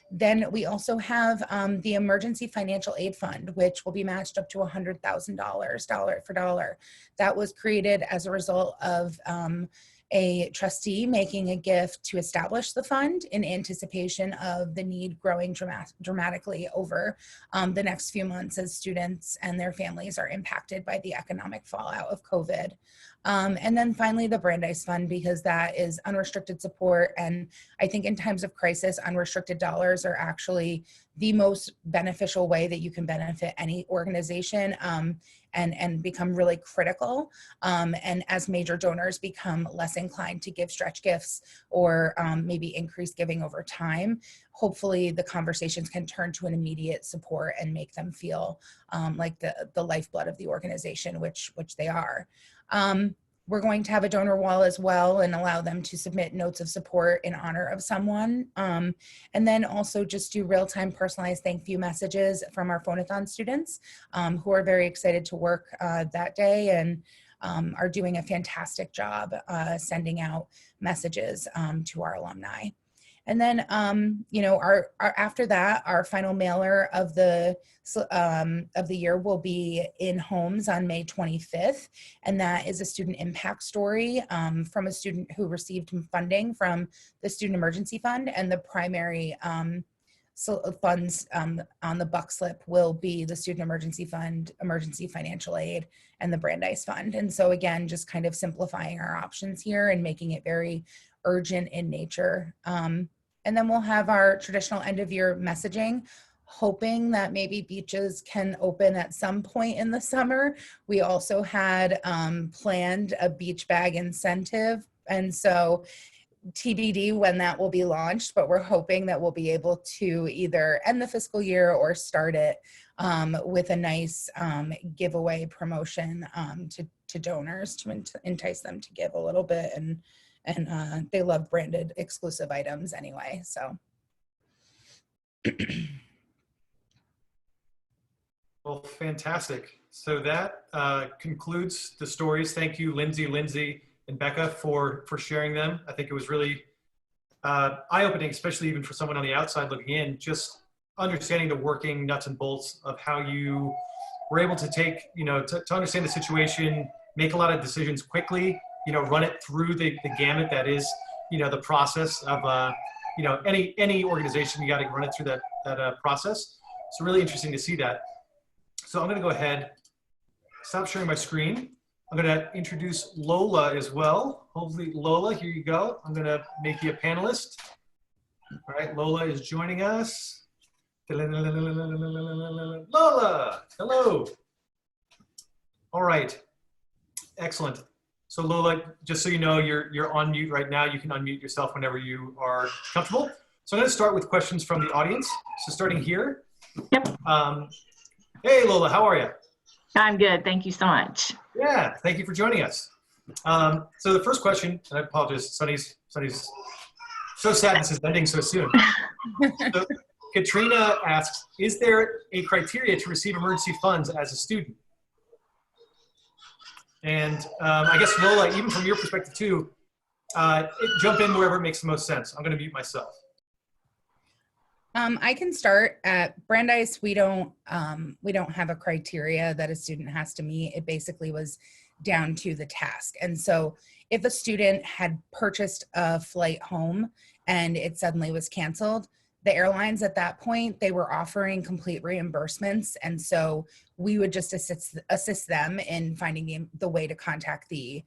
Then we also have the Emergency Financial Aid Fund, which will be matched up to $100,000, dollar for dollar. That was created as a result of a trustee making a gift to establish the fund in anticipation of the need growing dramatically over the next few months as students and their families are impacted by the economic fallout of COVID. And then finally, the Brandeis Fund, because that is unrestricted support. And I think in times of crisis, unrestricted dollars are actually the most beneficial way that you can benefit any organization and become really critical. And as major donors become less inclined to give stretch gifts or maybe increase giving over time, hopefully the conversations can turn to an immediate support and make them feel like the lifeblood of the organization, which they are. We're going to have a donor wall as well and allow them to submit notes of support in honor of someone. And then also just do real-time personalized thank you messages from our Phone-a-thon students who are very excited to work that day and are doing a fantastic job sending out messages to our alumni. And then, you know, our after that, our final mailer of the year will be in homes on May 25th, and that is a student impact story from a student who received funding from the Student Emergency Fund, and the primary funds on the buck slip will be the Student Emergency Fund, Emergency Financial Aid, and the Brandeis Fund. And so again, just kind of simplifying our options here and making it very urgent in nature. And then we'll have our traditional end of year messaging, hoping that maybe beaches can open at some point in the summer. We also had planned a beach bag incentive. And so TBD when that will be launched, but we're hoping that we'll be able to either end the fiscal year or start it with a nice giveaway promotion to donors to entice them to give a little bit. And they love branded exclusive items anyway, so. Well, fantastic. So that concludes the stories. Thank you, Lindsay, and Becca for sharing them. I think it was really eye-opening, especially even for someone on the outside looking in, just understanding the working nuts and bolts of how you were able to take, you know, to understand the situation, make a lot of decisions quickly, you know, run it through the gamut that is, you know, the process of, you know, any organization, you got to run it through that process. So really interesting to see that. So I'm going to go ahead, stop sharing my screen. I'm going to introduce Lola as well. Hopefully, Lola, here you go. I'm going to make you a panelist. All right, Lola is joining us. Lola, hello. All right, excellent. So Lola, just so you know, you're on mute right now. You can unmute yourself whenever you are comfortable. So I'm going to start with questions from the audience. So starting here. Yep. Hey Lola, how are you? I'm good. Thank you so much. Yeah, thank you for joining us. So the first question, and I apologize, Sunny's so sad this is ending so soon. So Katrina asks, is there a criteria to receive emergency funds as a student? And I guess Lola, even from your perspective too, jump in wherever it makes the most sense. I'm going to mute myself. I can start. At Brandeis, we don't have a criteria that a student has to meet. It basically was down to the task. And so if a student had purchased a flight home and it suddenly was canceled, the airlines at that point, they were offering complete reimbursements. And so we would just assist them in finding the way to contact the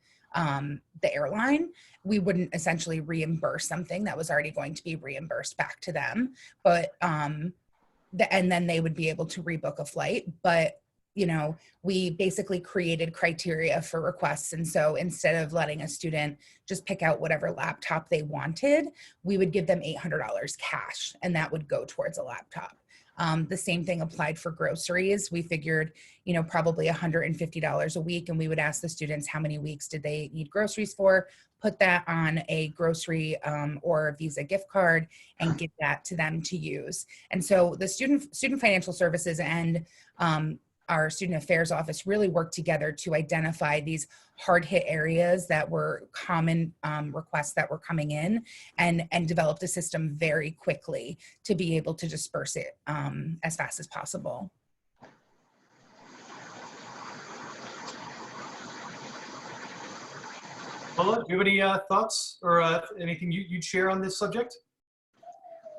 airline. We wouldn't essentially reimburse something that was already going to be reimbursed back to them, but and then they would be able to rebook a flight. But you know, we basically created criteria for requests. And so instead of letting a student just pick out whatever laptop they wanted, we would give them $800 cash, and that would go towards a laptop. The same thing applied for groceries. We figured, you know, probably $150 a week, and we would ask the students how many weeks did they need groceries for, put that on a grocery or Visa gift card, and give that to them to use. And so the student financial services and our student affairs office really worked together to identify these hard hit areas that were common requests that were coming in, and developed a system very quickly to be able to disperse it as fast as possible. Lola, do you have any thoughts or anything you'd share on this subject?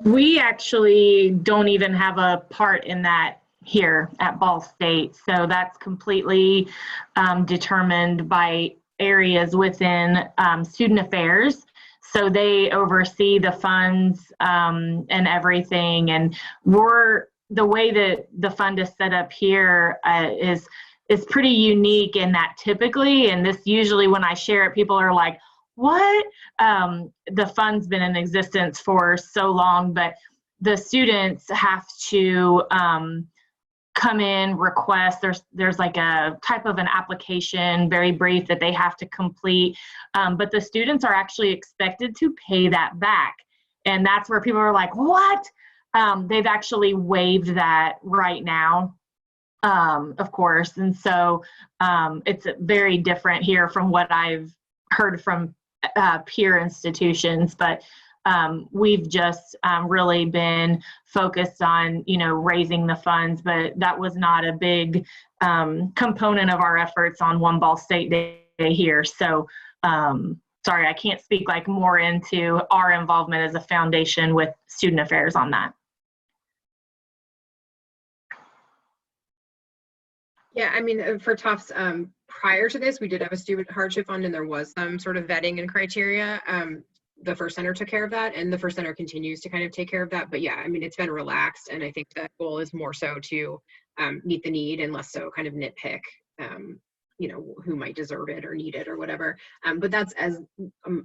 We actually don't even have a part in that here at Ball State. So that's completely determined by areas within student affairs. So they oversee the funds and everything. And the way that the fund is set up here is pretty unique in that typically, and this usually when I share it, people are like, what? The fund's been in existence for so long, but the students have to come in, request. There's like a type of an application, very brief, that they have to complete. But the students are actually expected to pay that back. And that's where people are like, what? They've actually waived that right now, of course. And so it's very different here from what I've heard from peer institutions. But we've just really been focused on, you know, raising the funds, but that was not a big component of our efforts on One Ball State Day here. So sorry, I can't speak like more into our involvement as a foundation with student affairs on that. Yeah, I mean, for Tufts, prior to this, we did have a student hardship fund, and there was some sort of vetting and criteria. The First Center took care of that, and the First Center continues to kind of take care of that. But yeah, I mean, it's been relaxed, and I think that goal is more so to meet the need and less so kind of nitpick, you know, who might deserve it or need it or whatever. But that's, as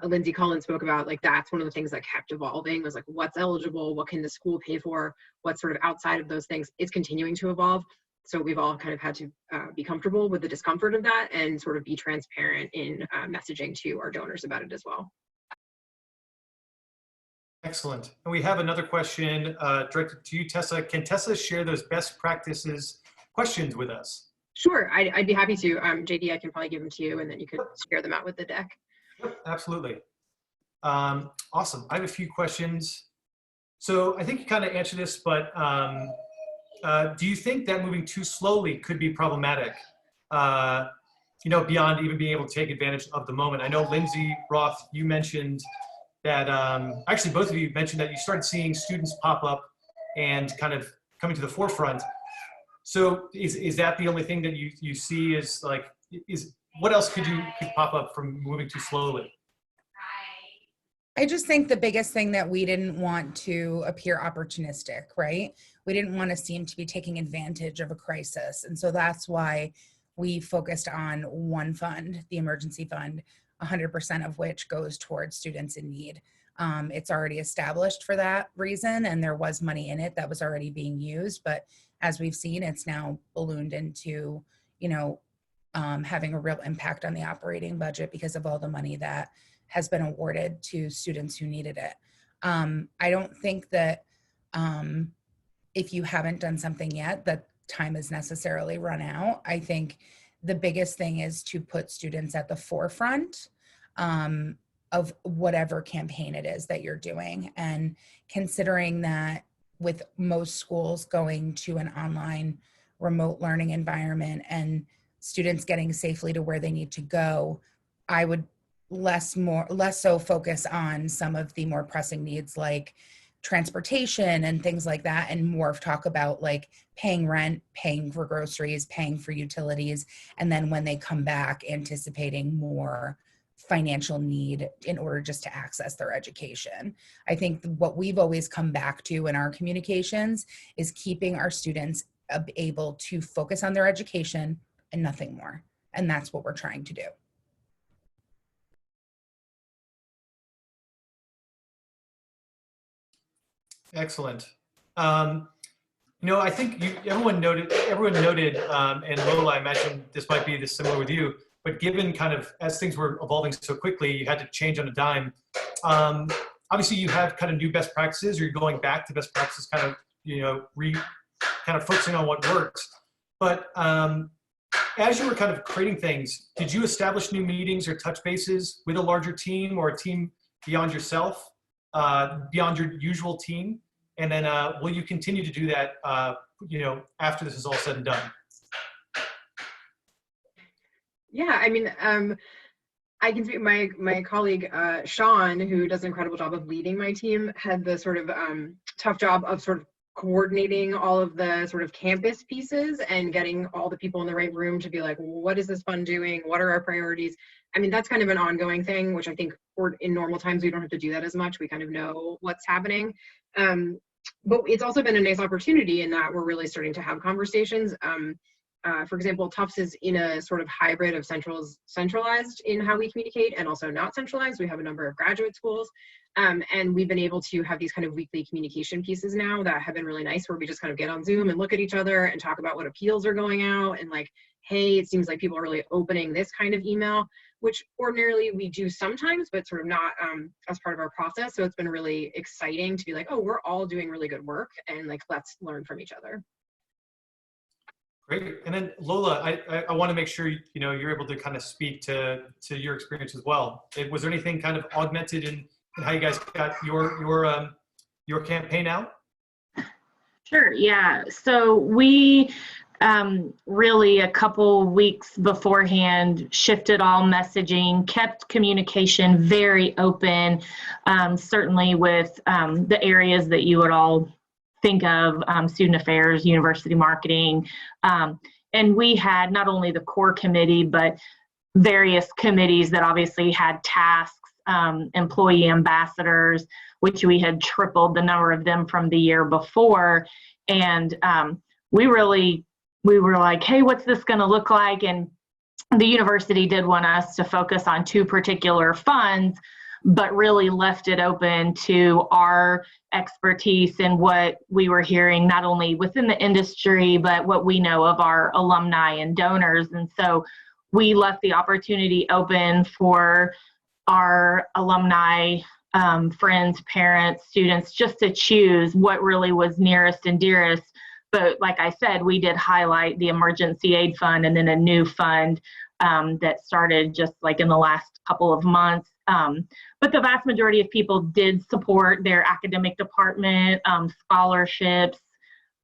Lindsay Cullen spoke about, like that's one of the things that kept evolving, was like, what's eligible, what can the school pay for, what's sort of outside of those things. It's continuing to evolve. So we've all kind of had to be comfortable with the discomfort of that and sort of be transparent in messaging to our donors about it as well. Excellent. And we have another question directed to you, Tessa. Can Tessa share those best practices questions with us? Sure, I'd be happy to. JD, I can probably give them to you, and then you could share them out with the deck. Yep, absolutely. Awesome. I have a few questions. So I think you kind of answered this, but do you think that moving too slowly could be problematic? You know, beyond even being able to take advantage of the moment. I know Lindsay, Roth, you mentioned that, actually both of you mentioned that you started seeing students pop up and kind of coming to the forefront. So is that the only thing that you see is like, what else could pop up from moving too slowly? I just think the biggest thing that we didn't want to appear opportunistic, right? We didn't want to seem to be taking advantage of a crisis. And so that's why we focused on one fund, the emergency fund, 100% of which goes towards students in need. It's already established for that reason, and there was money in it that was already being used. But as we've seen, it's now ballooned into, having a real impact on the operating budget because of all the money that has been awarded to students who needed it. I don't think that if you haven't done something yet, that time is necessarily run out. I think the biggest thing is to put students at the forefront of whatever campaign it is that you're doing. And considering that with most schools going to an online remote learning environment and students getting safely to where they need to go, I would less so focus on some of the more pressing needs like transportation and things like that, and more talk about like paying rent, paying for groceries, paying for utilities, and then when they come back, anticipating more financial need in order just to access their education. I think what we've always come back to in our communications is keeping our students able to focus on their education and nothing more. And that's what we're trying to do. Excellent. I think everyone noted, and Lola, I imagine this might be similar with you, but given kind of as things were evolving so quickly, you had to change on a dime. Obviously, you have kind of new best practices, or you're going back to best practices, kind of focusing on what works. But as you were kind of creating things, did you establish new meetings or touch bases with a larger team or a team beyond yourself, beyond your usual team? And then will you continue to do that, after this is all said and done? Yeah, I mean, I can speak, my colleague, Sean, who does an incredible job of leading my team, had the sort of tough job of sort of coordinating all of the sort of campus pieces and getting all the people in the right room to be like, what is this fund doing? What are our priorities? I mean, that's kind of an ongoing thing, which I think in normal times, we don't have to do that as much. We kind of know what's happening. But it's also been a nice opportunity in that we're really starting to have conversations. For example, Tufts is in a sort of hybrid of centralized in how we communicate and also not centralized. We have a number of graduate schools. And we've been able to have these kind of weekly communication pieces now that have been really nice, where we just kind of get on Zoom and look at each other and talk about what appeals are going out, and like, hey, it seems like people are really opening this kind of email, which ordinarily we do sometimes, but sort of not as part of our process. So it's been really exciting to be like, oh, we're all doing really good work, and like, let's learn from each other. Great. And then Lola, I want to make sure you're able to kind of speak to your experience as well. Was there anything kind of augmented in how you guys got your campaign out? Sure. Yeah. So we really a couple weeks beforehand shifted all messaging, kept communication very open, certainly with the areas that you would all think of, student affairs, university marketing. And we had not only the core committee, but various committees that obviously had tasks, employee ambassadors, which we had tripled the number of them from the year before. And we were like, hey, what's this going to look like? And the university did want us to focus on two particular funds, but really left it open to our expertise and what we were hearing, not only within the industry, but what we know of our alumni and donors. And so we left the opportunity open for our alumni, friends, parents, students, just to choose what really was nearest and dearest. But like I said, we did highlight the emergency aid fund and then a new fund that started just like in the last couple of months. But the vast majority of people did support their academic department, scholarships.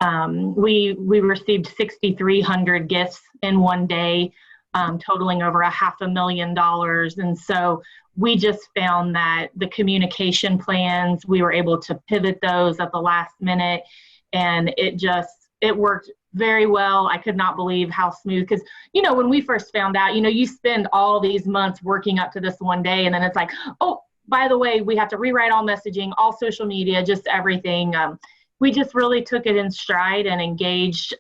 We received 6,300 gifts in one day, totaling over $500,000. And so we just found that the communication plans, we were able to pivot those at the last minute, and it worked very well. I could not believe how smooth, because, when we first found out, you spend all these months working up to this one day, and then it's like, oh, by the way, we have to rewrite all messaging, all social media, just everything. We just really took it in stride and engaged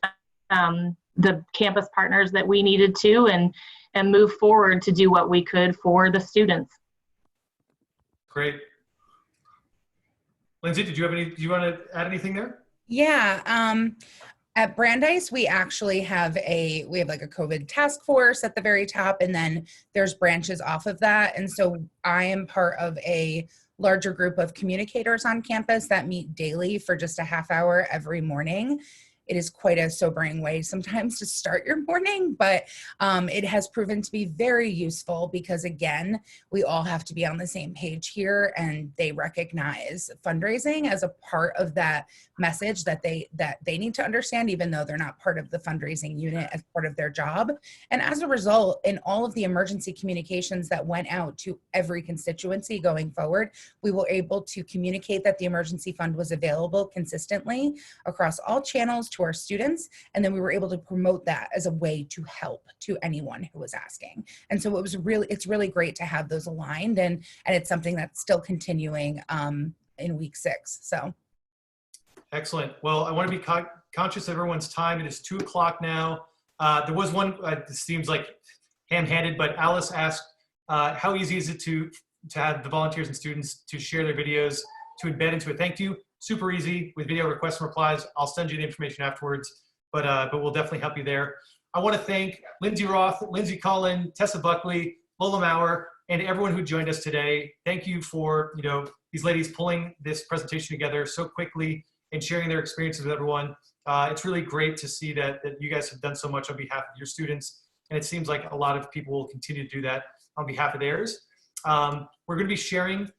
the campus partners that we needed to, and move forward to do what we could for the students. Great. Lindsay, do you want to add anything there? Yeah. At Brandeis, we actually have like a COVID task force at the very top, and then there's branches off of that. And so I am part of a larger group of communicators on campus that meet daily for just a half hour every morning. It is quite a sobering way sometimes to start your morning, but it has proven to be very useful because, again, we all have to be on the same page here, and they recognize fundraising as a part of that message that they need to understand, even though they're not part of the fundraising unit as part of their job. And as a result, in all of the emergency communications that went out to every constituency going forward, we were able to communicate that the emergency fund was available consistently across all channels to our students, and then we were able to promote that as a way to help to anyone who was asking. And so it's really great to have those aligned, and it's something that's still continuing in week 6. So excellent. Well, I want to be conscious of everyone's time. It is 2 o'clock now. There was one, this seems like ham-handed, but Alice asked, how easy is it to have the volunteers and students to share their videos to embed into a thank you? Super easy with video requests and replies. I'll send you the information afterwards, but we'll definitely help you there. I want to thank Lindsay Roth, Lindsay Cullen, Tessa Buckley, Lola Maurer, and everyone who joined us today. Thank you for these ladies pulling this presentation together so quickly and sharing their experiences with everyone. It's really great to see that you guys have done so much on behalf of your students, and it seems like a lot of people will continue to do that on behalf of theirs. We're going to be sharing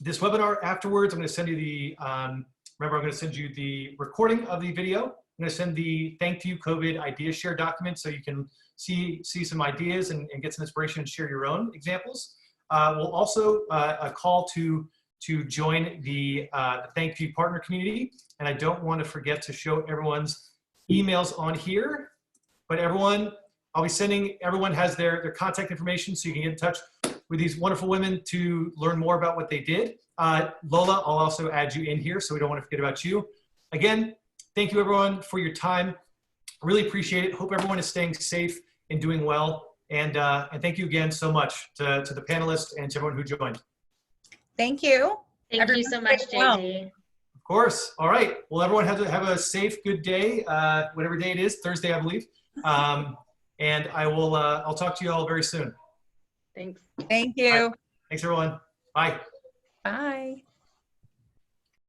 this webinar afterwards. I'm going to send you I'm going to send you the recording of the video. I'm going to send the ThankView COVID idea share document so you can see some ideas and get some inspiration and share your own examples. We'll also a call to join the ThankView partner community. And I don't want to forget to show everyone's emails on here, but I'll be sending, everyone has their contact information so you can get in touch with these wonderful women to learn more about what they did. Lola, I'll also add you in here so we don't want to forget about you. Again, thank you everyone for your time. Really appreciate it. Hope everyone is staying safe and doing well. And thank you again so much to the panelists and to everyone who joined. thank you. Thank you so much, JD. Of course. All right. Well, everyone have a safe, good day, whatever day it is, Thursday, I believe. And I'll talk to you all very soon. Thanks. Thank you. Thanks, everyone. Bye. Bye.